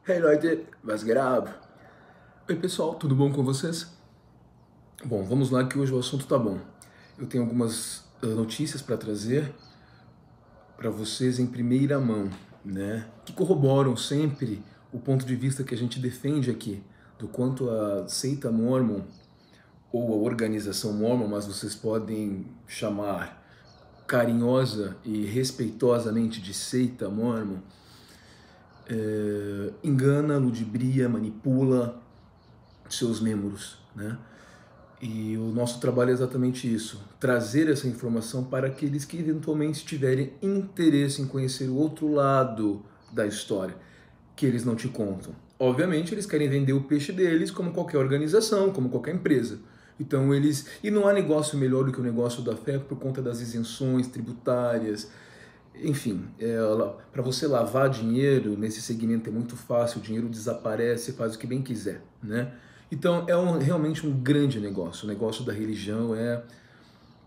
Hey Leute, was geht ab? Oi pessoal, tudo bom com vocês? Bom, vamos lá que hoje o assunto tá bom. Eu tenho algumas notícias para trazer para vocês em primeira mão, né? Que corroboram sempre o ponto de vista que a gente defende aqui, do quanto a seita Mormon ou a organização Mormon, mas vocês podem chamar carinhosa e respeitosamente de seita Mormon, engana, ludibria, manipula seus membros, né? E o nosso trabalho é exatamente isso, trazer essa informação para aqueles que eventualmente tiverem interesse em conhecer o outro lado da história, que eles não te contam. Obviamente, eles querem vender o peixe deles como qualquer organização, como qualquer empresa. Então eles... E não há negócio melhor do que o negócio da fé por conta das isenções tributárias. Enfim, para você lavar dinheiro nesse segmento é muito fácil, o dinheiro desaparece, faz o que bem quiser, né? Então é realmente um grande negócio. O negócio da religião é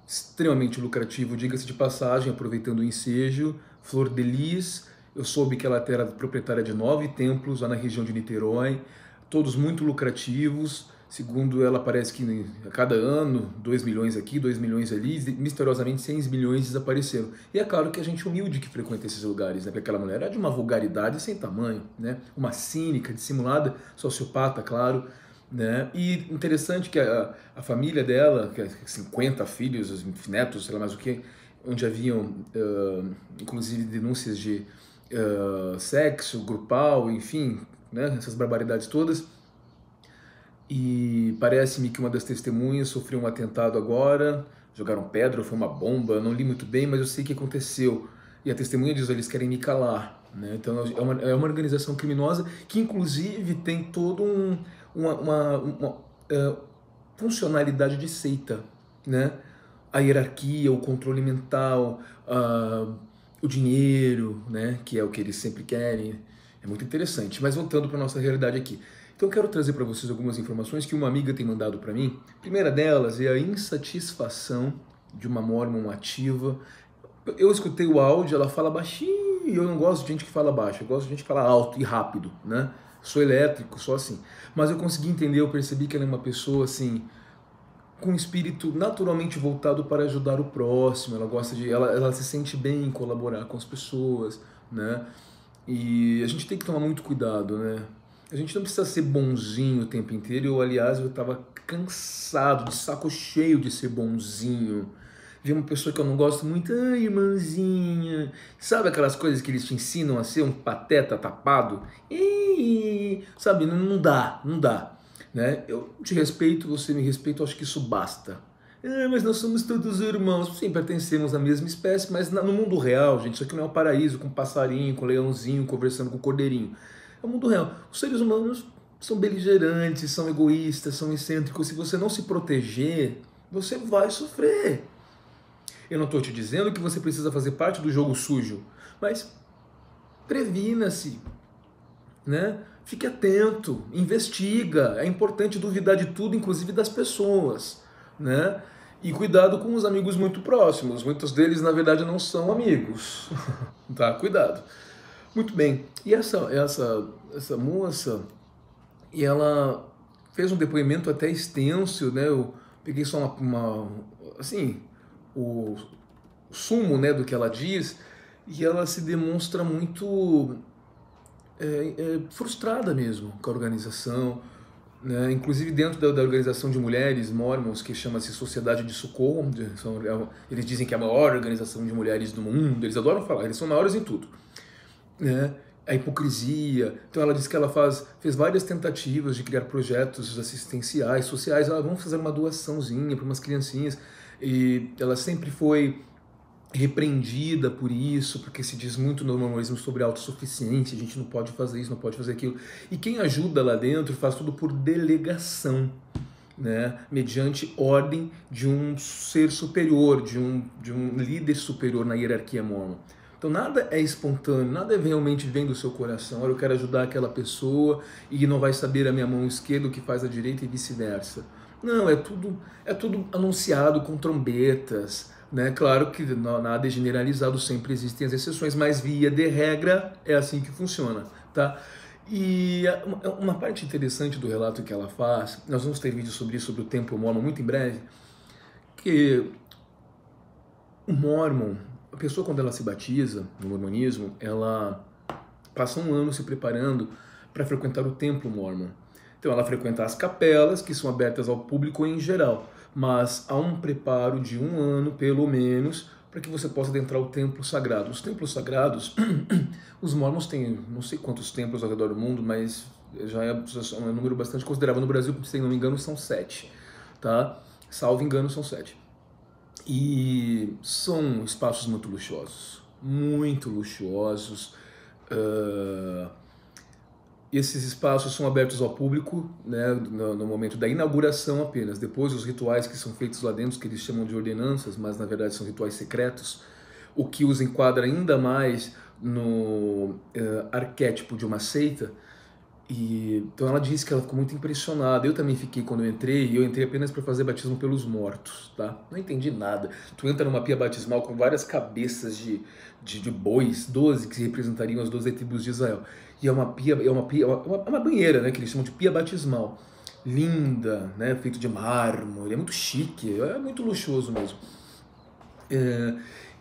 extremamente lucrativo, diga-se de passagem, aproveitando o ensejo. Flor de Lis, eu soube que ela era proprietária de 9 templos lá na região de Niterói, todos muito lucrativos. Segundo ela, parece que a cada ano, 2 milhões aqui, 2 milhões ali, misteriosamente 6 milhões desapareceram. E é claro que a gente humilde que frequenta esses lugares, né? Porque aquela mulher é de uma vulgaridade sem tamanho, né? Uma cínica, dissimulada, sociopata, claro, né? E interessante que a família dela, que é 50 filhos, netos, sei lá mais o que, onde haviam inclusive denúncias de sexo grupal, enfim, né? Essas barbaridades todas. E parece-me que uma das testemunhas sofreu um atentado agora, jogaram pedra, foi uma bomba, não li muito bem, mas eu sei que aconteceu. E a testemunha diz, eles querem me calar, né? Então é uma organização criminosa que inclusive tem todo uma funcionalidade de seita, né? A hierarquia, o controle mental, o dinheiro, né? Que é o que eles sempre querem. É muito interessante. Mas voltando para a nossa realidade aqui. Então eu quero trazer para vocês algumas informações que uma amiga tem mandado para mim. A primeira delas é a insatisfação de uma Mormon ativa. Eu escutei o áudio, ela fala baixinho, e eu não gosto de gente que fala baixo, eu gosto de gente que fala alto e rápido, né? Sou elétrico, sou assim. Mas eu consegui entender, eu percebi que ela é uma pessoa assim, com um espírito naturalmente voltado para ajudar o próximo. Ela gosta de, ela se sente bem em colaborar com as pessoas, né? E a gente tem que tomar muito cuidado, né? A gente não precisa ser bonzinho o tempo inteiro. Eu, aliás, eu tava cansado, de saco cheio de ser bonzinho. Vi uma pessoa que eu não gosto muito, ai, irmãzinha. Sabe aquelas coisas que eles te ensinam a ser um pateta tapado? Sabe, não dá, não dá. Né? Eu te respeito, você me respeita, eu acho que isso basta. Mas nós somos todos irmãos. Sim, pertencemos à mesma espécie, mas no mundo real, gente, isso aqui não é um paraíso com passarinho, com leãozinho, conversando com cordeirinho. É o mundo real. Os seres humanos são beligerantes, são egoístas, são excêntricos. Se você não se proteger, você vai sofrer. Eu não estou te dizendo que você precisa fazer parte do jogo sujo, mas previna-se, né? Fique atento, investiga. É importante duvidar de tudo, inclusive das pessoas, né? E cuidado com os amigos muito próximos. Muitos deles, na verdade, não são amigos. Tá? Cuidado. Muito bem. E essa moça, e ela fez um depoimento até extenso, né? Eu peguei só assim, o sumo, né, do que ela diz, e ela se demonstra muito frustrada mesmo com a organização, né? Inclusive dentro da organização de mulheres mormons, que chama-se Sociedade de Socorro, eles dizem que é a maior organização de mulheres do mundo, eles adoram falar, eles são maiores em tudo, né? A hipocrisia. Então ela disse que ela fez várias tentativas de criar projetos assistenciais, sociais. Vamos fazer uma doaçãozinha para umas criancinhas. E ela sempre foi repreendida por isso, porque se diz muito no mormonismo sobre autossuficiência, a gente não pode fazer isso, não pode fazer aquilo. E quem ajuda lá dentro faz tudo por delegação, né? Mediante ordem de um ser superior, de um líder superior na hierarquia mormon. Então nada é espontâneo, nada realmente vem do seu coração. Olha, eu quero ajudar aquela pessoa e não vai saber a minha mão esquerda o que faz a direita e vice-versa. Não, é tudo anunciado com trombetas, né? Claro que nada é generalizado, sempre existem as exceções, mas via de regra é assim que funciona, tá? E uma parte interessante do relato que ela faz, nós vamos ter vídeo sobre isso, sobre o templo mórmon muito em breve, que o mórmon, a pessoa quando ela se batiza no mormonismo, ela passa um ano se preparando para frequentar o templo mórmon. Então ela frequenta as capelas, que são abertas ao público em geral, mas há um preparo de um ano, pelo menos, para que você possa adentrar o templo sagrado. Os templos sagrados, os mormons têm não sei quantos templos ao redor do mundo, mas já é um número bastante considerável. No Brasil, se não me engano, são 7, tá? Salvo engano, são 7. E são espaços muito luxuosos, muito luxuosos. Uh, esses espaços são abertos ao público, né, no momento da inauguração apenas. Depois, os rituais que são feitos lá dentro, que eles chamam de ordenanças, mas na verdade são rituais secretos, o que os enquadra ainda mais no arquétipo de uma seita. E então ela disse que ela ficou muito impressionada. Eu também fiquei quando eu entrei, e eu entrei apenas para fazer batismo pelos mortos, tá? Não entendi nada. Tu entra numa pia batismal com várias cabeças de bois, 12 que representariam as 12 tribos de Israel. E é uma pia, uma banheira, né, que eles chamam de pia batismal. Linda, né, feito de mármore, é muito chique, é muito luxuoso mesmo.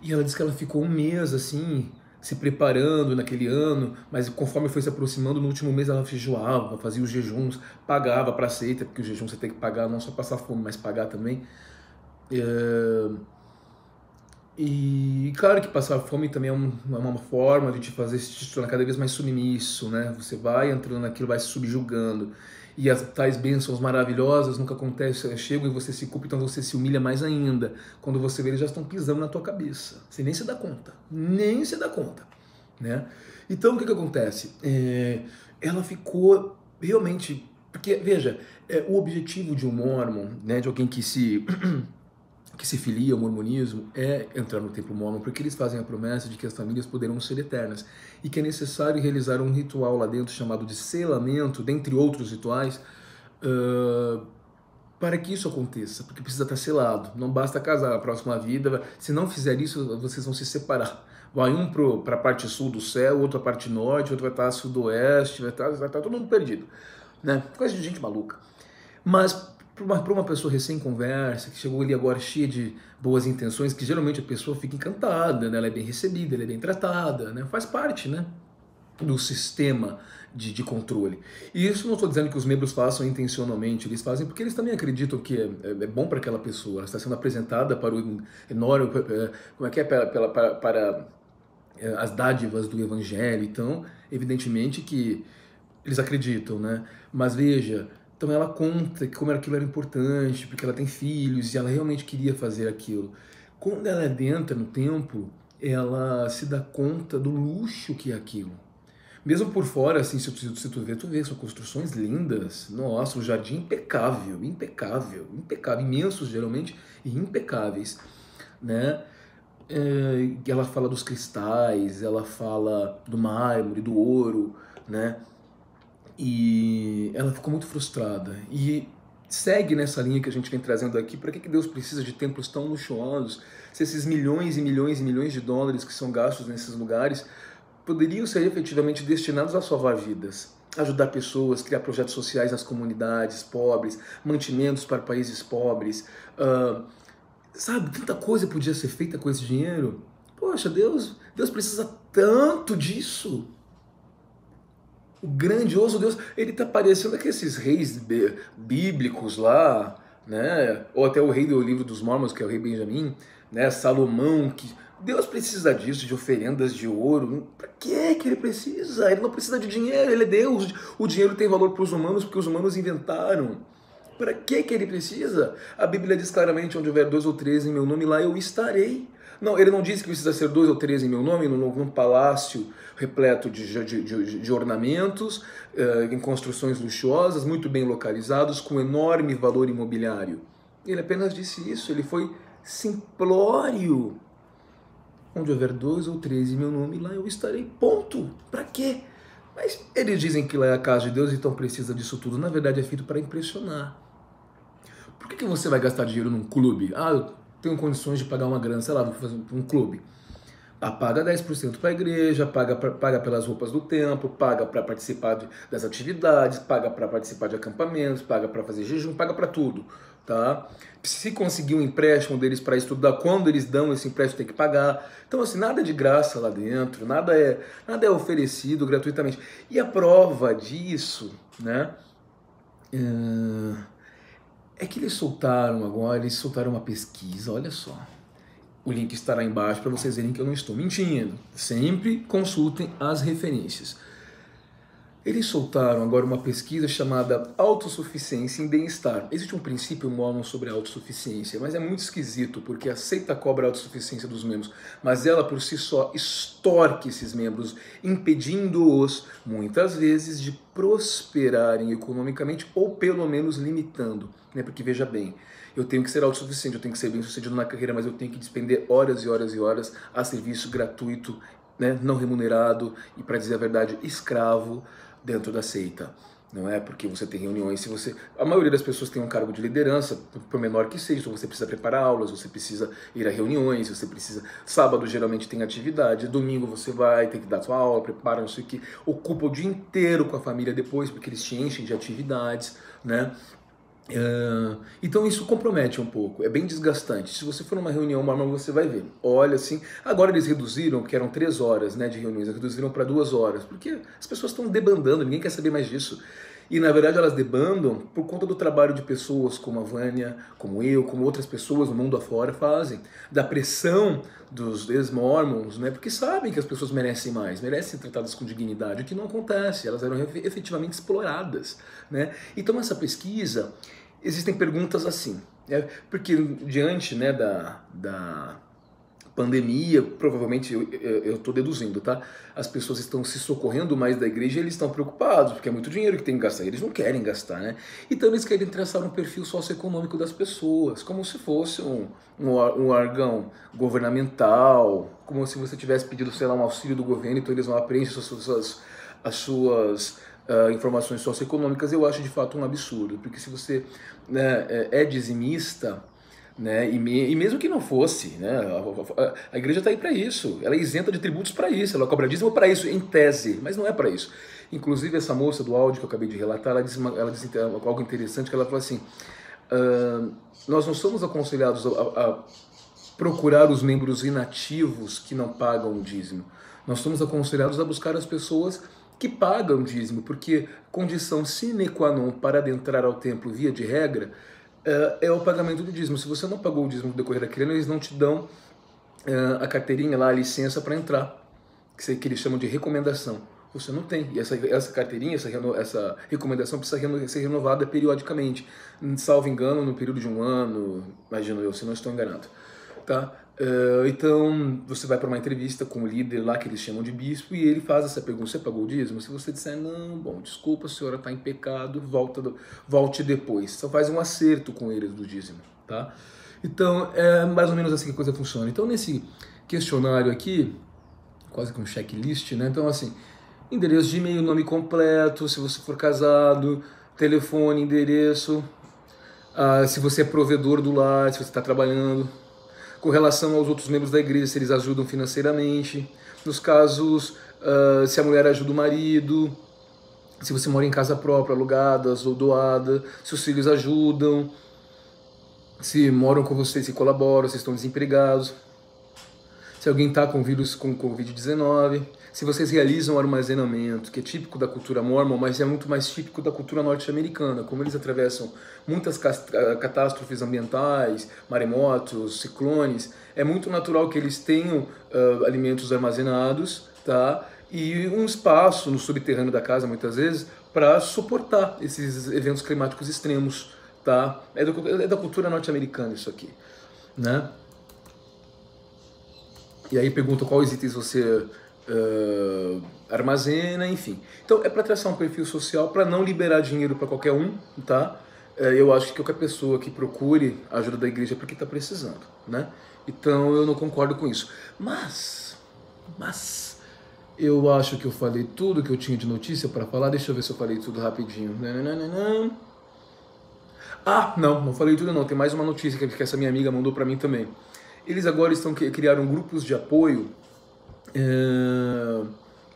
E ela disse que ela ficou um mês assim, se preparando naquele ano, mas conforme foi se aproximando, no último mês ela jejuava, fazia os jejuns, pagava para a seita, porque o jejum você tem que pagar, não só passar fome, mas pagar também. E claro que passar fome também é uma forma de te fazer se tornar cada vez mais submisso, né? Você vai entrando naquilo, vai se subjugando. E as tais bênçãos maravilhosas nunca acontecem, chegam e você se culpa, então você se humilha mais ainda. Quando você vê, eles já estão pisando na tua cabeça. Você nem se dá conta. Nem se dá conta, né? Então, o que acontece? Ela ficou realmente... Porque, veja, o objetivo de um mormon, né, de alguém que se filia ao mormonismo, é entrar no templo mórmon, porque eles fazem a promessa de que as famílias poderão ser eternas e que é necessário realizar um ritual lá dentro chamado de selamento, dentre outros rituais, para que isso aconteça, porque precisa estar selado. Não basta casar na próxima vida, se não fizer isso, vocês vão se separar. Vai um para a parte sul do céu, outro para a parte norte, outro vai estar sudoeste, vai estar todo mundo perdido, né? Coisa de gente maluca. Mas para uma pessoa recém-conversa, que chegou ali agora cheia de boas intenções, que geralmente a pessoa fica encantada, né? Ela é bem recebida, ela é bem tratada, né? Faz parte, né, do sistema de controle. E isso não estou dizendo que os membros façam intencionalmente, eles fazem porque eles também acreditam que é bom para aquela pessoa, ela está sendo apresentada para o enorme, como é que é, para as dádivas do evangelho, então, evidentemente que eles acreditam, né? Mas veja, então ela conta que como aquilo era importante, porque ela tem filhos e ela realmente queria fazer aquilo. Quando ela entra no templo, ela se dá conta do luxo que é aquilo. Mesmo por fora, assim, se tu vê, são construções lindas. Nossa, o jardim impecável, impecável, impecável, imensos geralmente e impecáveis, né? Ela fala dos cristais, ela fala do mármore, do ouro, né? E ela ficou muito frustrada e segue nessa linha que a gente vem trazendo aqui. Para que Deus precisa de templos tão luxuosos? Se esses milhões e milhões e milhões de dólares que são gastos nesses lugares poderiam ser efetivamente destinados a salvar vidas, ajudar pessoas, criar projetos sociais nas comunidades pobres, mantimentos para países pobres, sabe, tanta coisa podia ser feita com esse dinheiro. Poxa, Deus precisa tanto disso. O grandioso Deus, ele tá parecendo aqueles reis bíblicos lá, né? Ou até o rei do livro dos Mormons, que é o rei Benjamim, né? Salomão, que Deus precisa disso, de oferendas de ouro. Para que ele precisa? Ele não precisa de dinheiro, ele é Deus. O dinheiro tem valor para os humanos porque os humanos inventaram. Para que ele precisa? A Bíblia diz claramente, onde houver 2 ou 3 em meu nome, lá eu estarei. Não, ele não diz que precisa ser 2 ou 3 em meu nome, num palácio repleto de ornamentos, em construções luxuosas, muito bem localizados, com enorme valor imobiliário. Ele apenas disse isso, ele foi simplório. Onde houver 2 ou 3 em meu nome, lá eu estarei. Ponto. Para quê? Mas eles dizem que lá é a casa de Deus, então precisa disso tudo. Na verdade é feito para impressionar. Por que você vai gastar dinheiro num clube? Ah, eu tenho condições de pagar uma grana, sei lá, vou fazer um clube. paga 10% para a igreja, paga pelas roupas do templo, paga para participar das atividades, paga para participar de acampamentos, paga para fazer jejum, paga para tudo, tá? Se conseguir um empréstimo deles para estudar, quando eles dão esse empréstimo tem que pagar. Então assim, nada de graça lá dentro, nada é oferecido gratuitamente. E a prova disso, né? É que eles soltaram uma pesquisa, olha só. O link estará embaixo para vocês verem que eu não estou mentindo. Sempre consultem as referências. Eles soltaram agora uma pesquisa chamada Autossuficiência em Bem-Estar. Existe um princípio mormon sobre a autossuficiência, mas é muito esquisito, porque a seita cobra a autossuficiência dos membros, mas ela por si só extorque esses membros, impedindo-os, muitas vezes, de prosperarem economicamente, ou pelo menos limitando. Né? Porque veja bem, eu tenho que ser autossuficiente, eu tenho que ser bem sucedido na carreira, mas eu tenho que despender horas e horas e horas a serviço gratuito, né? Não remunerado e, para dizer a verdade, escravo dentro da seita. Não é porque você tem reuniões, se você... A maioria das pessoas tem um cargo de liderança, por menor que seja, então você precisa preparar aulas, você precisa ir a reuniões, você precisa... Sábado geralmente tem atividade, domingo você vai, tem que dar sua aula, prepara, não sei o que, ocupa o dia inteiro com a família depois, porque eles te enchem de atividades, né? Então isso compromete um pouco, é bem desgastante. Se você for numa reunião mormon, você vai ver. Olha assim, agora eles reduziram, que eram 3 horas, né, de reuniões, reduziram para 2 horas, porque as pessoas estão debandando, ninguém quer saber mais disso. E na verdade elas debandam por conta do trabalho de pessoas como a Vânia, como eu, como outras pessoas no mundo afora fazem, da pressão dos ex-mormons, né, porque sabem que as pessoas merecem mais, merecem ser tratadas com dignidade, o que não acontece, elas eram efetivamente exploradas, né. Então essa pesquisa, existem perguntas assim, né, porque diante, né, da pandemia, provavelmente, eu estou deduzindo, tá? As pessoas estão se socorrendo mais da igreja e eles estão preocupados, porque é muito dinheiro que tem que gastar. Eles não querem gastar, né? Então eles querem traçar um perfil socioeconômico das pessoas, como se fosse um órgão governamental, como se você tivesse pedido, sei lá, um auxílio do governo, então eles vão preencher as suas informações socioeconômicas. Eu acho de fato um absurdo, porque se você, né, é dizimista, né? E mesmo que não fosse, né? A igreja está aí para isso, ela é isenta de tributos para isso, ela cobra dízimo para isso, em tese, mas não é para isso. Inclusive essa moça do áudio que eu acabei de relatar, ela disse algo interessante, que ela falou assim, nós não somos aconselhados a procurar os membros inativos que não pagam o dízimo, nós somos aconselhados a buscar as pessoas que pagam dízimo, porque condição sine qua non para adentrar ao templo via de regra é o pagamento do dízimo. Se você não pagou o dízimo no decorrer daquele ano, eles não te dão a carteirinha lá, a licença para entrar, que eles chamam de recomendação. Você não tem. E essa carteirinha, essa recomendação precisa ser renovada periodicamente. Salvo engano, no período de um ano, imagino eu, se não estou enganado. Tá? Então, você vai para uma entrevista com o líder lá, que eles chamam de bispo, e ele faz essa pergunta: você pagou o dízimo? Se você disser não, bom, desculpa, a senhora está em pecado, volte depois. Só faz um acerto com eles do dízimo, tá? Então, é mais ou menos assim que a coisa funciona. Então, nesse questionário aqui, quase que um checklist, né? Então, assim, endereço de e-mail, nome completo, se você for casado, telefone, endereço, se você é provedor do lar, se você está trabalhando, com relação aos outros membros da igreja, se eles ajudam financeiramente, nos casos, se a mulher ajuda o marido, se você mora em casa própria, alugada ou doada, se os filhos ajudam, se moram com você, se colaboram, se estão desempregados, se alguém está com vírus com Covid-19, se vocês realizam armazenamento, que é típico da cultura mormon, mas é muito mais típico da cultura norte-americana, como eles atravessam muitas catástrofes ambientais, maremotos, ciclones, é muito natural que eles tenham alimentos armazenados, tá? E um espaço no subterrâneo da casa, muitas vezes, para suportar esses eventos climáticos extremos, tá? É da cultura norte-americana isso aqui, né? E aí pergunta quais itens você armazena, enfim. Então é para traçar um perfil social, para não liberar dinheiro para qualquer um, tá? Eu acho que qualquer pessoa que procure a ajuda da igreja é porque está precisando, né? Então eu não concordo com isso. Mas eu acho que eu falei tudo que eu tinha de notícia para falar. Deixa eu ver se eu falei tudo rapidinho. Não falei tudo não. Tem mais uma notícia que essa minha amiga mandou para mim também. Eles agora criaram grupos de apoio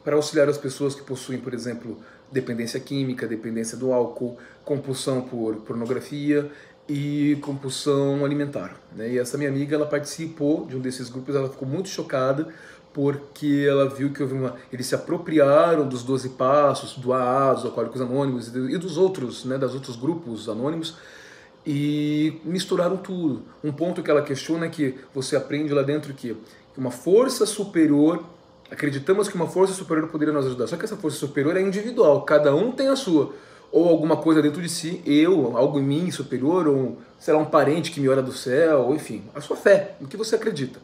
para auxiliar as pessoas que possuem, por exemplo, dependência química, dependência do álcool, compulsão por pornografia e compulsão alimentar, né? E essa minha amiga, ela participou de um desses grupos, ela ficou muito chocada porque ela viu que eles se apropriaram dos 12 passos, do AA, dos Alcoólicos Anônimos e dos outros, né, dos outros grupos anônimos, e misturaram tudo. Um ponto que ela questiona é que você aprende lá dentro que uma força superior, acreditamos que uma força superior poderia nos ajudar, só que essa força superior é individual, cada um tem a sua, ou alguma coisa dentro de si, algo em mim superior, ou sei lá, um parente que me olha do céu, ou enfim, a sua fé, no que você acredita.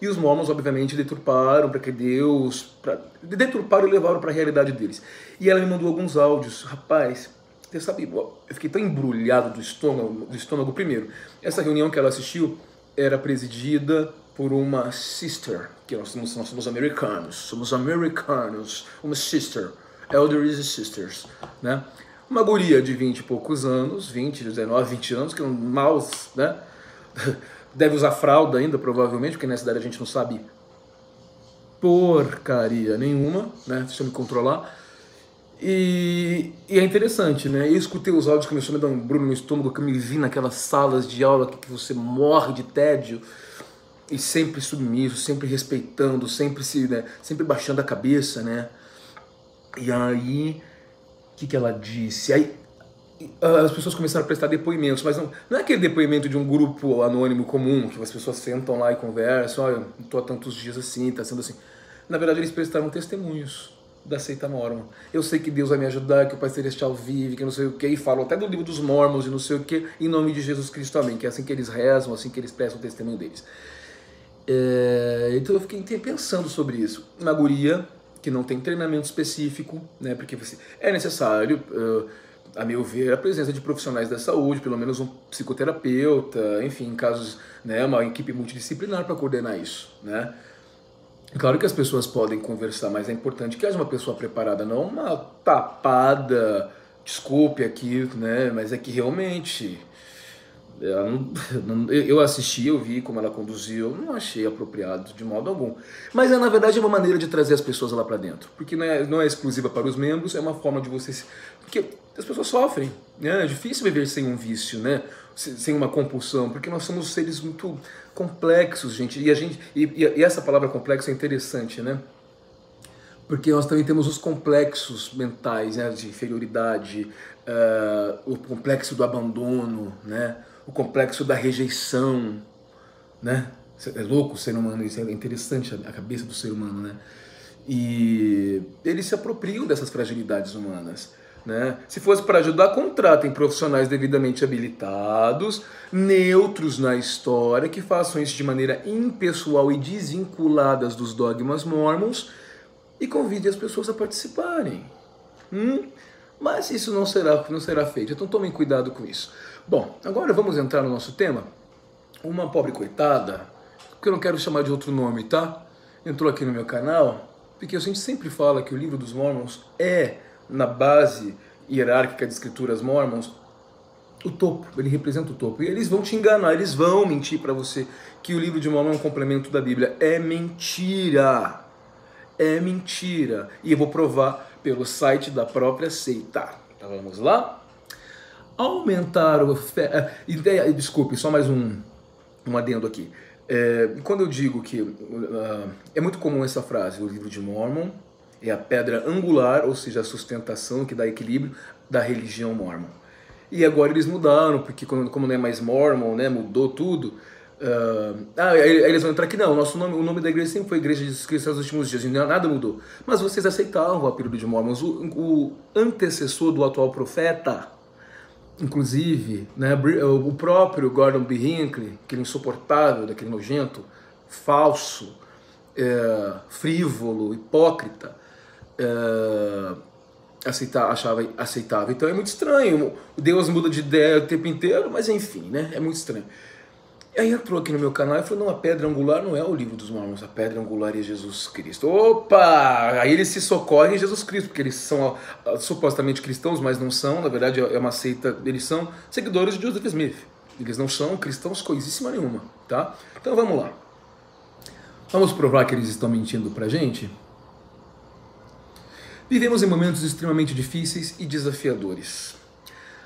E os mormons, obviamente, deturparam para que Deus... deturparam e levaram para a realidade deles. E ela me mandou alguns áudios. Rapaz, você sabe, eu fiquei tão embrulhado do estômago. Primeiro, essa reunião que ela assistiu era presidida por uma sister, que nós somos americanos, uma sister, elders sisters, né? Uma guria de 20 e poucos anos, 20, 19, 20 anos, que é um mouse, né? Deve usar fralda ainda, provavelmente, porque nessa idade a gente não sabe porcaria nenhuma, né? Deixa eu me controlar. E é interessante, né? Eu escutei os áudios, começou a me dar um embrulho no estômago, que eu me vi naquelas salas de aula que você morre de tédio, e sempre submisso, sempre respeitando, sempre baixando a cabeça, né? E aí, o que ela disse? Aí as pessoas começaram a prestar depoimentos, mas não é aquele depoimento de um grupo anônimo comum, que as pessoas sentam lá e conversam, olha, estou há tantos dias assim, está sendo assim. Na verdade, eles prestaram testemunhos da seita Mormon. Eu sei que Deus vai me ajudar, que o Pai Celestial vive, que não sei o que, e falam até do livro dos Mormons e não sei o que, em nome de Jesus Cristo, amém, que é assim que eles rezam, assim que eles prestam o testemunho deles. Então eu fiquei pensando sobre isso. Uma guria que não tem treinamento específico, né, porque é necessário... a meu ver, a presença de profissionais da saúde, pelo menos um psicoterapeuta, enfim, em casos, né, uma equipe multidisciplinar para coordenar isso, né? Claro que as pessoas podem conversar, mas é importante que haja uma pessoa preparada, não uma tapada, desculpe aqui, né, mas é que realmente... Eu assisti, eu vi como ela conduziu, não achei apropriado de modo algum. Mas na verdade é uma maneira de trazer as pessoas lá para dentro, porque não é exclusiva para os membros, é uma forma de vocês... Porque as pessoas sofrem, né? É difícil viver sem um vício, né? Sem uma compulsão, porque nós somos seres muito complexos, gente. E essa palavra complexo é interessante, né? Porque nós também temos os complexos mentais, né? De inferioridade, o complexo do abandono, né? O complexo da rejeição, né? É louco o ser humano, isso é interessante, a cabeça do ser humano, né? E eles se apropriam dessas fragilidades humanas, né? Se fosse para ajudar, contratem profissionais devidamente habilitados, neutros na história, que façam isso de maneira impessoal e desvinculadas dos dogmas mormons, e convide as pessoas a participarem. Mas isso não será feito, então tomem cuidado com isso. Bom, agora vamos entrar no nosso tema. Uma pobre coitada, que eu não quero chamar de outro nome, tá? Entrou aqui no meu canal, porque a gente sempre fala que o livro dos Mormons é, na base hierárquica de escrituras mormons, o topo, ele representa o topo. E eles vão te enganar, eles vão mentir para você que o livro de Mormon é um complemento da Bíblia. É mentira! É mentira! E eu vou provar pelo site da própria seita. Então vamos lá? Aumentar o... Desculpe, só mais um adendo aqui. Quando eu digo que é muito comum essa frase, o livro de Mormon é a pedra angular, ou seja, a sustentação que dá equilíbrio da religião mormon. E agora eles mudaram, porque como não é mais Mormon, né, mudou tudo. Aí eles vão entrar aqui, não, o nome da igreja sempre foi Igreja de Jesus Cristo dos Últimos Dias, nada mudou. Mas vocês aceitavam o apelido de Mormons, o antecessor do atual profeta, inclusive, né, o próprio Gordon B. Hinckley, aquele insuportável, daquele nojento, falso, frívolo, hipócrita, achava aceitável. Então é muito estranho, Deus muda de ideia o tempo inteiro, mas enfim, né, é muito estranho. E aí entrou aqui no meu canal e falou, não, a pedra angular não é o livro dos Mormons, a pedra angular é Jesus Cristo. Opa! Aí eles se socorrem em Jesus Cristo, porque eles são supostamente cristãos, mas não são, na verdade é uma seita, eles são seguidores de Joseph Smith. Eles não são cristãos coisíssima nenhuma, tá? Então vamos lá. Vamos provar que eles estão mentindo pra gente? Vivemos em momentos extremamente difíceis e desafiadores.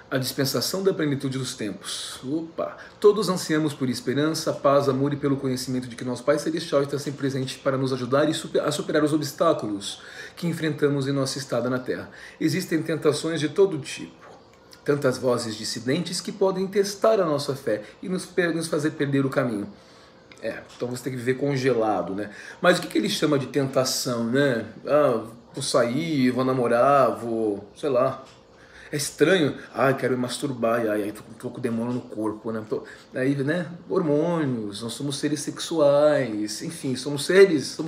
A dispensação da plenitude dos tempos. Opa! Todos ansiamos por esperança, paz, amor e pelo conhecimento de que nosso Pai Celestial está sempre presente para nos ajudar a superar os obstáculos que enfrentamos em nossa estada na Terra. Existem tentações de todo tipo. Tantas vozes dissidentes que podem testar a nossa fé e nos fazer perder o caminho. Então você tem que viver congelado, né? Mas o que ele chama de tentação, né? Vou sair, vou namorar, sei lá. É estranho, quero me masturbar, aí tô com o demônio no corpo, né? Aí, né? Hormônios, nós somos seres sexuais, enfim, somos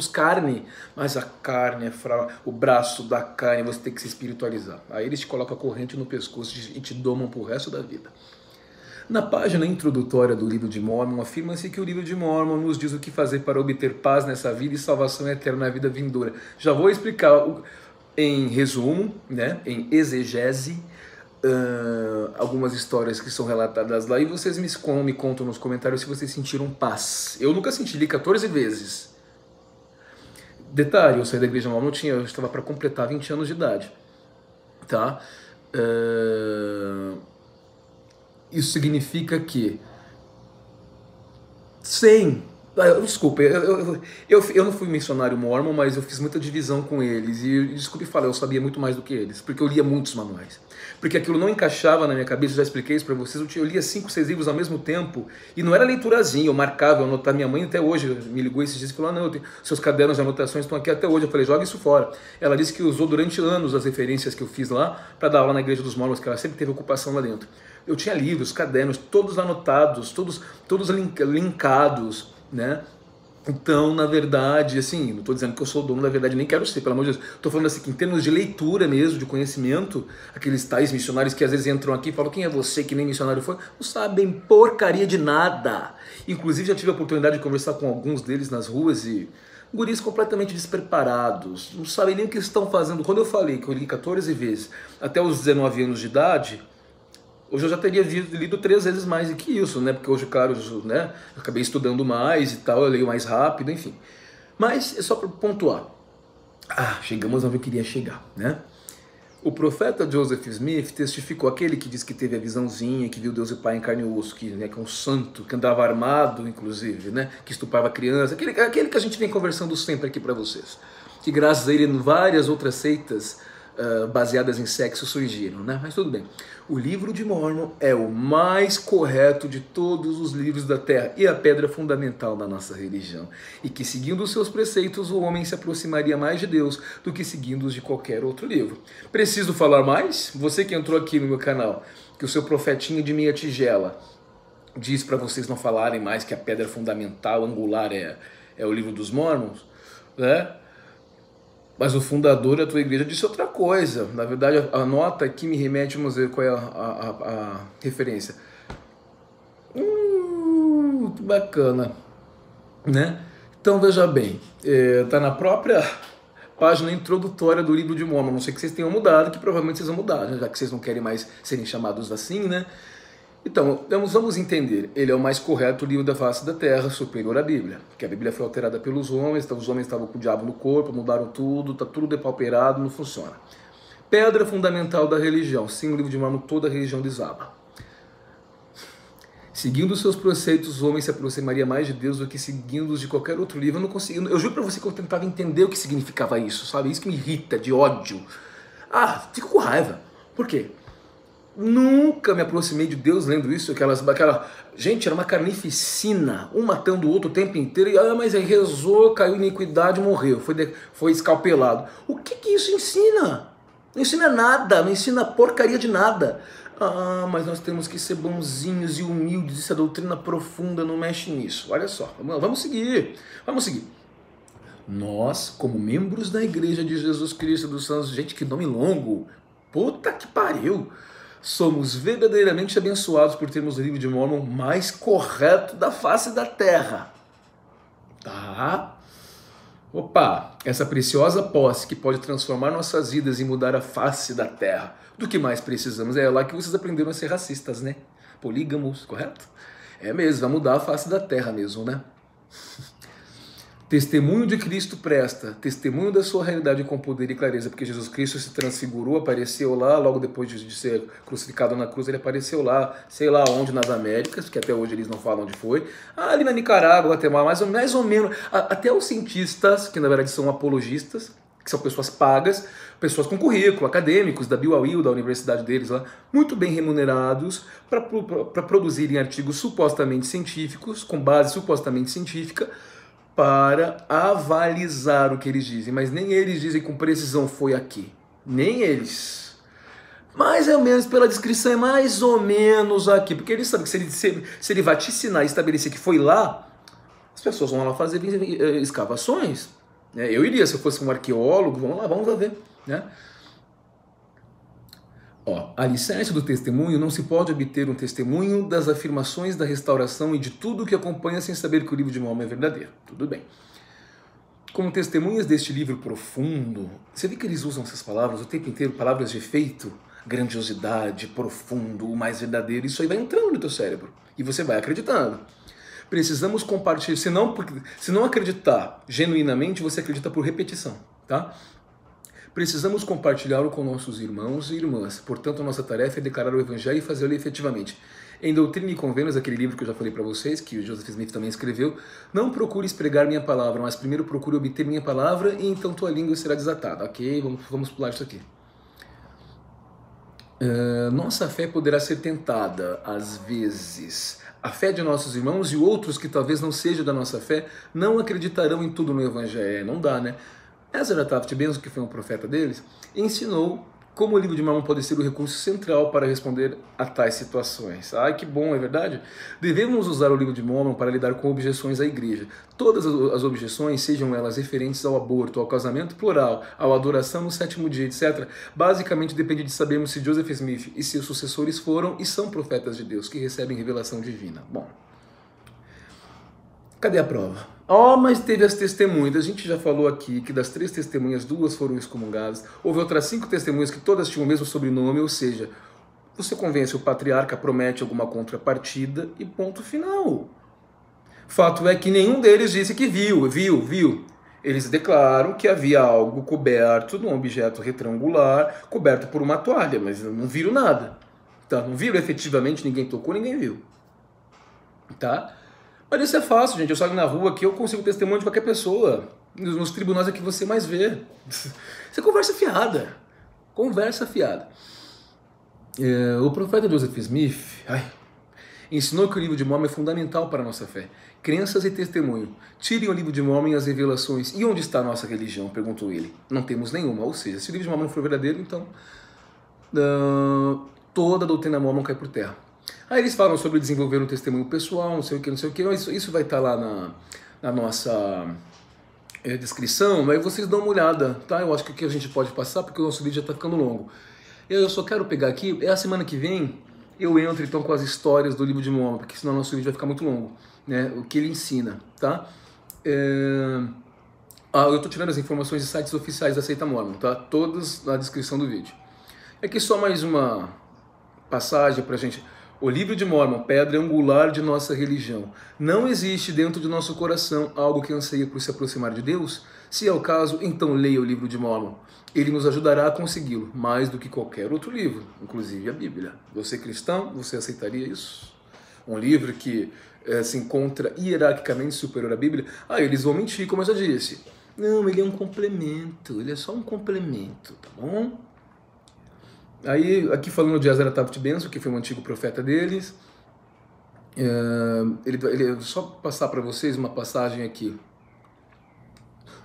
carne, mas a carne é fraca, o braço da carne, você tem que se espiritualizar. Aí eles te colocam a corrente no pescoço e te domam pro resto da vida. Na página introdutória do livro de Mórmon, afirma-se que o livro de Mórmon nos diz o que fazer para obter paz nessa vida e salvação eterna na vida vindoura. Já vou explicar em resumo, né, em exegese, algumas histórias que são relatadas lá e vocês me contam nos comentários se vocês sentiram paz. Eu nunca senti, li 14 vezes. Detalhe, eu saí da igreja Mórmon, eu estava para completar 20 anos de idade, tá? Isso significa que desculpa, eu não fui missionário mórmon, mas eu fiz muita divisão com eles. E desculpe falar, eu sabia muito mais do que eles, porque eu lia muitos manuais. Porque aquilo não encaixava na minha cabeça, eu já expliquei isso pra vocês. Eu lia 5, 6 livros ao mesmo tempo, e não era leiturazinha, eu marcava, eu anotava. Minha mãe até hoje me ligou esses dias e falou: não, seus cadernos de anotações estão aqui até hoje. Eu falei: joga isso fora. Ela disse que usou durante anos as referências que eu fiz lá, para dar aula na igreja dos mórmons, que ela sempre teve ocupação lá dentro. Eu tinha livros, cadernos, todos anotados, todos linkados, né? Então, na verdade, assim, não estou dizendo que eu sou dono, na verdade, nem quero ser, pelo amor de Deus. Estou falando assim, que em termos de leitura mesmo, de conhecimento, aqueles tais missionários que às vezes entram aqui e falam: quem é você que nem missionário foi? Não sabem porcaria de nada. Inclusive, já tive a oportunidade de conversar com alguns deles nas ruas e guris completamente despreparados, não sabem nem o que estão fazendo. Quando eu falei que eu li 14 vezes até os 19 anos de idade, hoje eu já teria lido 3 vezes mais do que isso, né? Porque hoje, claro, né, eu acabei estudando mais e tal, eu leio mais rápido, enfim. Mas é só para pontuar. Chegamos onde eu queria chegar, né? O profeta Joseph Smith testificou, aquele que diz que teve a visãozinha, que viu Deus e Pai em carne e osso, que é um santo, que andava armado, inclusive, né? Que estuprava criança, aquele que a gente vem conversando sempre aqui para vocês. Que graças a ele, várias outras seitas baseadas em sexo surgiram, né? Mas tudo bem. O livro de Mórmon é o mais correto de todos os livros da Terra e a pedra fundamental da nossa religião. E que seguindo os seus preceitos, o homem se aproximaria mais de Deus do que seguindo os de qualquer outro livro. Preciso falar mais? Você que entrou aqui no meu canal, que o seu profetinha de meia tigela diz para vocês não falarem mais que a pedra fundamental, angular, é o livro dos Mórmons, né? Mas o fundador da tua igreja disse outra coisa. Na verdade, a nota aqui me remete, vamos ver qual é a referência. Que bacana, né? Então veja bem, tá na própria página introdutória do livro de Mórmon. Não sei que vocês tenham mudado, que provavelmente vocês vão mudar, né? Já que vocês não querem mais serem chamados assim, né? Então, vamos entender, ele é o mais correto livro da face da Terra, superior à Bíblia, porque a Bíblia foi alterada pelos homens, então os homens estavam com o diabo no corpo, mudaram tudo, está tudo depauperado, não funciona. Pedra fundamental da religião, sem o livro de Mórmon toda a religião desaba. Seguindo os seus preceitos, o homem se aproximaria mais de Deus do que seguindo os de qualquer outro livro. Eu não consegui, eu juro para você que eu tentava entender o que significava isso, sabe? Isso que me irrita, de ódio. Fico com raiva. Por quê? Nunca me aproximei de Deus lendo isso, gente, era uma carnificina, um matando o outro o tempo inteiro, mas aí rezou, caiu em iniquidade, morreu, foi escalpelado. O que isso ensina? Não ensina nada, não ensina porcaria de nada. Mas nós temos que ser bonzinhos e humildes, essa doutrina profunda não mexe nisso. Olha só, vamos seguir. Nós, como membros da Igreja de Jesus Cristo dos Santos, gente, que nome longo, puta que pariu, somos verdadeiramente abençoados por termos o livro de Mórmon mais correto da face da Terra. Tá? Opa, essa preciosa posse que pode transformar nossas vidas e mudar a face da Terra. Do que mais precisamos? É lá que vocês aprenderam a ser racistas, né? Polígamos, correto? É mesmo, vai mudar a face da Terra mesmo, né? Testemunho de Cristo presta, testemunho da sua realidade com poder e clareza, porque Jesus Cristo se transfigurou, apareceu lá, logo depois de ser crucificado na cruz, ele apareceu lá, sei lá onde, nas Américas, que até hoje eles não falam onde foi, ali na Nicarágua, Guatemala, mais ou menos, até os cientistas, que na verdade são apologistas, que são pessoas pagas, pessoas com currículo, acadêmicos da BYU, da universidade deles lá, muito bem remunerados para produzirem artigos supostamente científicos, com base supostamente científica, para avalizar o que eles dizem, mas nem eles dizem com precisão foi aqui, nem eles. Mais ou menos pela descrição é mais ou menos aqui, porque eles sabem que se ele vaticinar e estabelecer que foi lá, as pessoas vão lá fazer escavações. Eu iria, se eu fosse um arqueólogo, vamos lá, vamos lá ver, né? A alicerce do testemunho: não se pode obter um testemunho das afirmações da restauração e de tudo o que acompanha sem saber que o livro de Mórmon é verdadeiro. Tudo bem. Como testemunhas deste livro profundo, você vê que eles usam essas palavras o tempo inteiro, palavras de efeito, grandiosidade, profundo, o mais verdadeiro, isso aí vai entrando no teu cérebro e você vai acreditando. Precisamos compartilhar, se não acreditar genuinamente, você acredita por repetição, tá? Precisamos compartilhá-lo com nossos irmãos e irmãs. Portanto, a nossa tarefa é declarar o Evangelho e fazê-lo efetivamente. Em Doutrina e Convênios, aquele livro que eu já falei para vocês, que o Joseph Smith também escreveu, não procures pregar minha palavra, mas primeiro procure obter minha palavra e então tua língua será desatada. Ok, vamos pular isso aqui. Nossa fé poderá ser tentada, às vezes. A fé de nossos irmãos e outros que talvez não sejam da nossa fé não acreditarão em tudo no Evangelho. Não dá, né? Ezra Taft Benson, que foi um profeta deles, ensinou como o livro de Mórmon pode ser o recurso central para responder a tais situações. Ai, que bom, é verdade? Devemos usar o livro de Mórmon para lidar com objeções à igreja. Todas as objeções, sejam elas referentes ao aborto, ao casamento plural, à adoração no sétimo dia, etc., basicamente depende de sabermos se Joseph Smith e seus sucessores foram e são profetas de Deus, que recebem revelação divina. Bom, cadê a prova? Mas teve as testemunhas. A gente já falou aqui que das 3 testemunhas, 2 foram excomungadas. Houve outras 5 testemunhas que todas tinham o mesmo sobrenome, ou seja, você convence o patriarca, promete alguma contrapartida e ponto final. Fato é que nenhum deles disse que viu. Eles declaram que havia algo coberto num objeto retangular, coberto por uma toalha, mas não viram nada. Tá? Não viram efetivamente, ninguém tocou, ninguém viu. Tá? Mas isso é fácil, gente. Eu saio na rua aqui, eu consigo testemunho de qualquer pessoa. Nos tribunais é que você mais vê. Isso é conversa fiada. Conversa fiada. O profeta Joseph Smith ensinou que o livro de Mórmon é fundamental para a nossa fé. Crenças e testemunho. Tirem o livro de Mórmon e as revelações. E onde está a nossa religião? Perguntou ele. Não temos nenhuma. Ou seja, se o livro de Mórmon não for verdadeiro, então toda a doutrina Mórmon cai por terra. Aí eles falam sobre desenvolver um testemunho pessoal, não sei o que. Isso vai estar lá na nossa descrição, mas vocês dão uma olhada, tá? Eu acho que aqui a gente pode passar, porque o nosso vídeo já está ficando longo. Eu só quero pegar aqui, a semana que vem eu entro então com as histórias do livro de Mórmon, porque senão o nosso vídeo vai ficar muito longo, né? O que ele ensina, tá? Eu estou tirando as informações de sites oficiais da seita Mórmon, tá? Todas na descrição do vídeo. Aqui só mais uma passagem pra gente. O livro de Mórmon, pedra angular de nossa religião. Não existe dentro de nosso coração algo que anseia por se aproximar de Deus? Se é o caso, então leia o livro de Mórmon. Ele nos ajudará a consegui-lo, mais do que qualquer outro livro, inclusive a Bíblia. Você cristão, você aceitaria isso? Um livro que se encontra hierarquicamente superior à Bíblia? Eles vão mentir, como eu já disse. Não, ele é um complemento, ele é só um complemento, tá bom? Aí, aqui falando de Ezra Taft Benson, que foi um antigo profeta deles, só passar para vocês uma passagem aqui.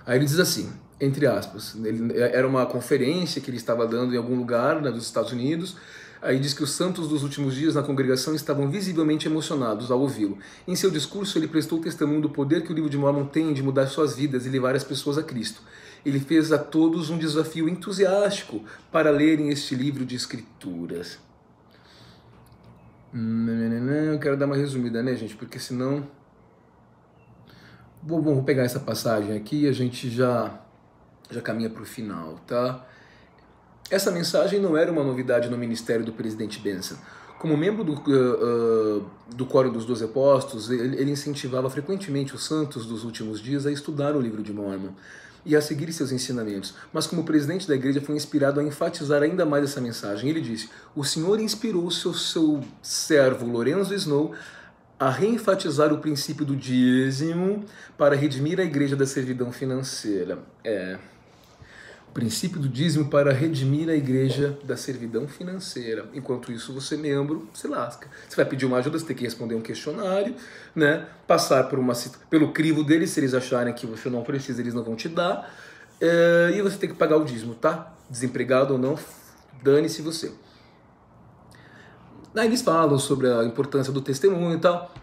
Aí ele diz assim, entre aspas, era uma conferência que ele estava dando em algum lugar, né, dos Estados Unidos. Aí diz que os santos dos últimos dias na congregação estavam visivelmente emocionados ao ouvi-lo. Em seu discurso, ele prestou testemunho do poder que o livro de Mórmon tem de mudar suas vidas e levar as pessoas a Cristo. Ele fez a todos um desafio entusiástico para lerem este livro de escrituras. Eu quero dar uma resumida, né, gente? Porque senão... Vou pegar essa passagem aqui e a gente já caminha para o final, tá? Essa mensagem não era uma novidade no ministério do presidente Benson. Como membro do Quórum dos 12 Apóstolos, ele incentivava frequentemente os santos dos últimos dias a estudar o livro de Mórmon e a seguir seus ensinamentos. Mas como presidente da igreja foi inspirado a enfatizar ainda mais essa mensagem. Ele disse: o Senhor inspirou seu servo Lorenzo Snow a reenfatizar o princípio do dízimo para redimir a igreja da servidão financeira. O princípio do dízimo para redimir a igreja da servidão financeira. Enquanto isso, você, membro, se lasca. Você vai pedir uma ajuda, você tem que responder um questionário, né? Passar pelo crivo deles, se eles acharem que você não precisa, eles não vão te dar. E você tem que pagar o dízimo, tá? Desempregado ou não, dane-se você. Aí eles falam sobre a importância do testemunho e tal.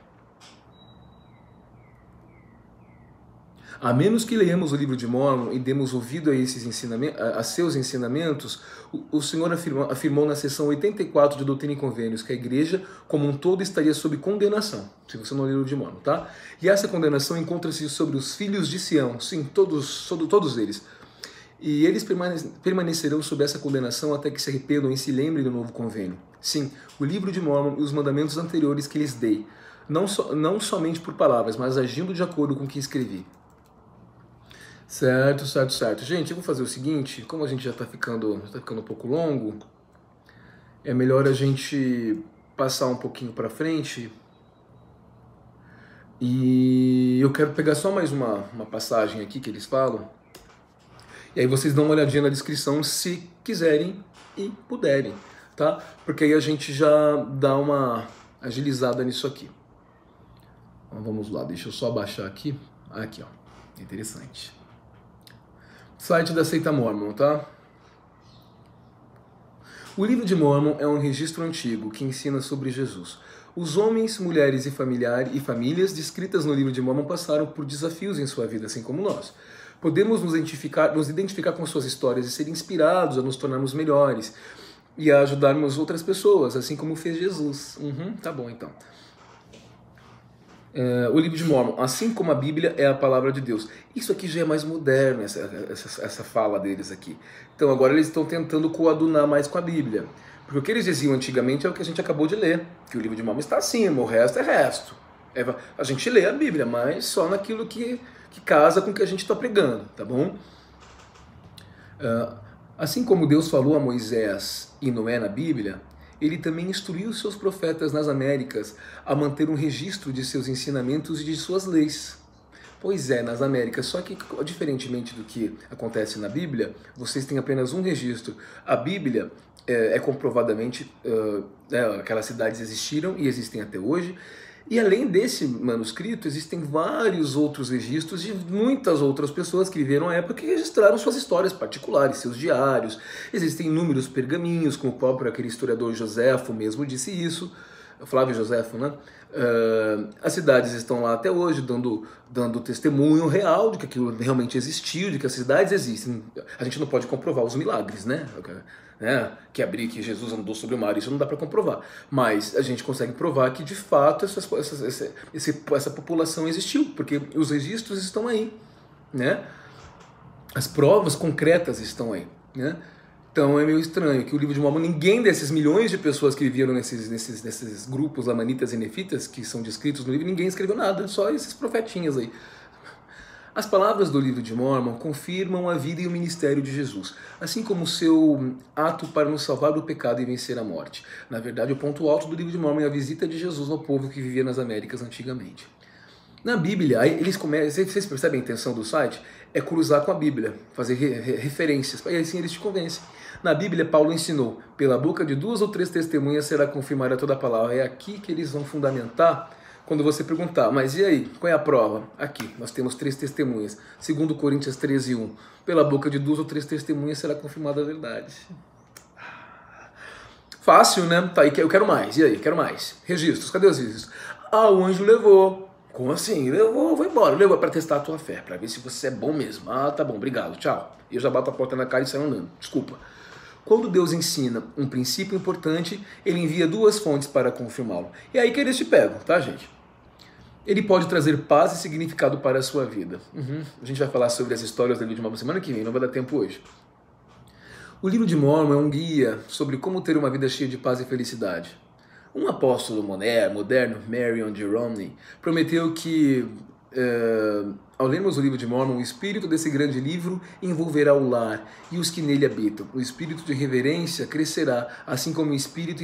A menos que leiamos o livro de Mórmon e demos ouvido a seus ensinamentos, o Senhor afirmou na seção 84 de Doutrina e Convênios que a igreja como um todo estaria sob condenação, se você não ler o livro de Mórmon, tá? E essa condenação encontra-se sobre os filhos de Sião, sim, todos eles. E eles permanecerão sob essa condenação até que se arrependam e se lembrem do novo convênio. Sim, o livro de Mórmon e os mandamentos anteriores que lhes dei, não somente por palavras, mas agindo de acordo com o que escrevi. Certo. Gente, eu vou fazer o seguinte, como a gente já tá ficando um pouco longo, é melhor a gente passar um pouquinho para frente. E eu quero pegar só mais uma passagem aqui que eles falam. E aí vocês dão uma olhadinha na descrição se quiserem e puderem, tá? Porque aí a gente já dá uma agilizada nisso aqui. Então, vamos lá, deixa eu só abaixar aqui. Aqui, ó. Interessante. Site da seita Mórmon, tá? O livro de Mórmon é um registro antigo que ensina sobre Jesus. Os homens, mulheres e famílias descritas no livro de Mórmon passaram por desafios em sua vida, assim como nós. Podemos nos identificar com suas histórias e ser inspirados a nos tornarmos melhores e a ajudarmos outras pessoas, assim como fez Jesus. Tá bom, então. O livro de Mórmon, assim como a Bíblia, é a palavra de Deus. Isso aqui já é mais moderno, essa fala deles aqui. Então agora eles estão tentando coadunar mais com a Bíblia. Porque o que eles diziam antigamente é o que a gente acabou de ler, que o livro de Mórmon está acima, o resto é resto. A gente lê a Bíblia, mas só naquilo que casa com o que a gente está pregando, tá bom? Assim como Deus falou a Moisés e Noé na Bíblia, ele também instruiu seus profetas nas Américas a manter um registro de seus ensinamentos e de suas leis. Pois é, nas Américas, só que, diferentemente do que acontece na Bíblia, vocês têm apenas um registro. A Bíblia é comprovadamente, aquelas cidades existiram e existem até hoje, e além desse manuscrito, existem vários outros registros de muitas outras pessoas que viveram a época e registraram suas histórias particulares, seus diários. Existem inúmeros pergaminhos, como o próprio aquele historiador Joséfo mesmo disse isso, Flávio Joséfo, né? As cidades estão lá até hoje, dando testemunho real de que aquilo realmente existiu, de que as cidades existem. A gente não pode comprovar os milagres, né? Que Jesus andou sobre o mar, isso não dá para comprovar. Mas a gente consegue provar que, de fato, essa população existiu, porque os registros estão aí, né? As provas concretas estão aí, né? Então é meio estranho que o livro de Mórmon, ninguém desses milhões de pessoas que viviam nesses grupos lamanitas e nefitas, que são descritos no livro, ninguém escreveu nada, só esses profetinhas aí. As palavras do livro de Mórmon confirmam a vida e o ministério de Jesus, assim como o seu ato para nos salvar do pecado e vencer a morte. Na verdade, o ponto alto do livro de Mórmon é a visita de Jesus ao povo que vivia nas Américas antigamente. Na Bíblia, eles começam, vocês percebem a intenção do site? É cruzar com a Bíblia, fazer referências, e assim eles te convencem. Na Bíblia, Paulo ensinou, pela boca de 2 ou 3 testemunhas será confirmada toda a palavra. É aqui que eles vão fundamentar. Quando você perguntar, mas e aí, qual é a prova? Aqui, nós temos 3 testemunhas. 2 Coríntios 13:1. Pela boca de 2 ou 3 testemunhas será confirmada a verdade. Fácil, né? Tá, eu quero mais. E aí, quero mais. Registros, cadê os registros? O anjo levou. Como assim? Levou, vou embora. Levou para testar a tua fé, para ver se você é bom mesmo. Tá bom, obrigado, tchau. E eu já bato a porta na cara e saio andando. Desculpa. Quando Deus ensina um princípio importante, ele envia 2 fontes para confirmá-lo. E é aí que eles te pegam, tá, gente? Ele pode trazer paz e significado para a sua vida. A gente vai falar sobre as histórias do livro de Mórmon semana que vem, não vai dar tempo hoje. O livro de Mórmon é um guia sobre como ter uma vida cheia de paz e felicidade. Um apóstolo moderno, Marion de Romney, prometeu que, ao lermos o livro de Mórmon, o espírito desse grande livro envolverá o lar e os que nele habitam. O espírito de reverência crescerá, assim como o espírito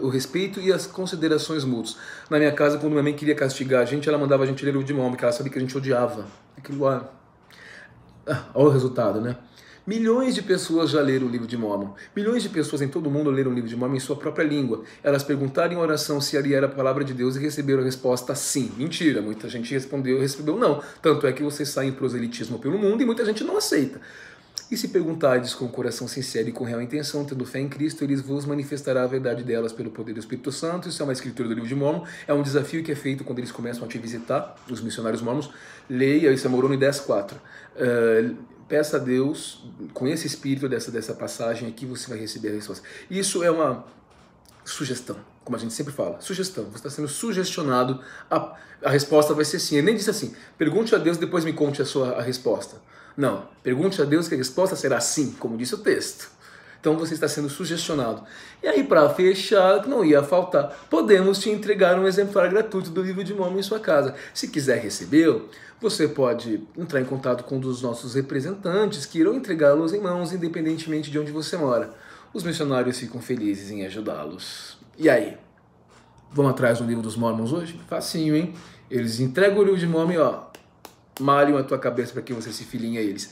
o respeito e as considerações mútuas. Na minha casa, quando minha mãe queria castigar a gente, ela mandava a gente ler o livro de Mórmon, porque ela sabia que a gente odiava. Aquilo lá. Olha o resultado, né? Milhões de pessoas já leram o livro de Mórmon. Milhões de pessoas em todo o mundo leram o livro de Mórmon em sua própria língua. Elas perguntaram em oração se ali era a palavra de Deus e receberam a resposta sim. Recebeu não. Tanto é que vocês saem em proselitismo pelo mundo e muita gente não aceita. E se perguntardes com o coração sincero e com real intenção, tendo fé em Cristo, eles vos manifestará a verdade delas pelo poder do Espírito Santo. Isso é uma escritura do livro de Mórmon. É um desafio que é feito quando eles começam a te visitar, os missionários mórmons. Leia, isso é Moroni 10.4. Peça a Deus, com esse espírito dessa passagem aqui, você vai receber a resposta. Isso é uma sugestão, como a gente sempre fala, sugestão. Você está sendo sugestionado, a resposta vai ser sim. Ele nem disse assim, pergunte a Deus, depois me conte a resposta. Não, pergunte a Deus que a resposta será sim, como disse o texto. Então você está sendo sugestionado. E aí, para fechar, não ia faltar, podemos te entregar um exemplar gratuito do livro de Mórmon em sua casa. Se quiser recebê-lo, você pode entrar em contato com um dos nossos representantes que irão entregá-los em mãos, independentemente de onde você mora. Os missionários ficam felizes em ajudá-los. E aí? Vamos atrás do livro dos Mórmons hoje? Facinho, hein? Eles entregam o livro de Mórmon e malham a tua cabeça para que você se filinhe a eles.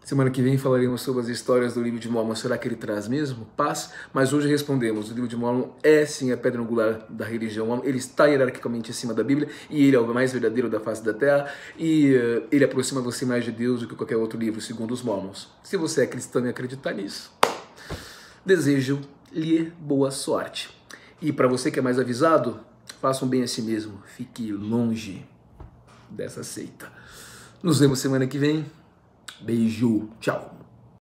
Semana que vem falaremos sobre as histórias do livro de Mórmon. Será que ele traz mesmo paz? Mas hoje respondemos. O livro de Mórmon é sim a pedra angular da religião Mórmon. Ele está hierarquicamente acima da Bíblia e ele é o mais verdadeiro da face da terra e ele aproxima você mais de Deus do que qualquer outro livro, segundo os Mórmons. Se você é cristão e acreditar nisso, desejo-lhe boa sorte. E para você que é mais avisado, faça um bem a si mesmo. Fique longe dessa seita. Nos vemos semana que vem. Beijo, tchau.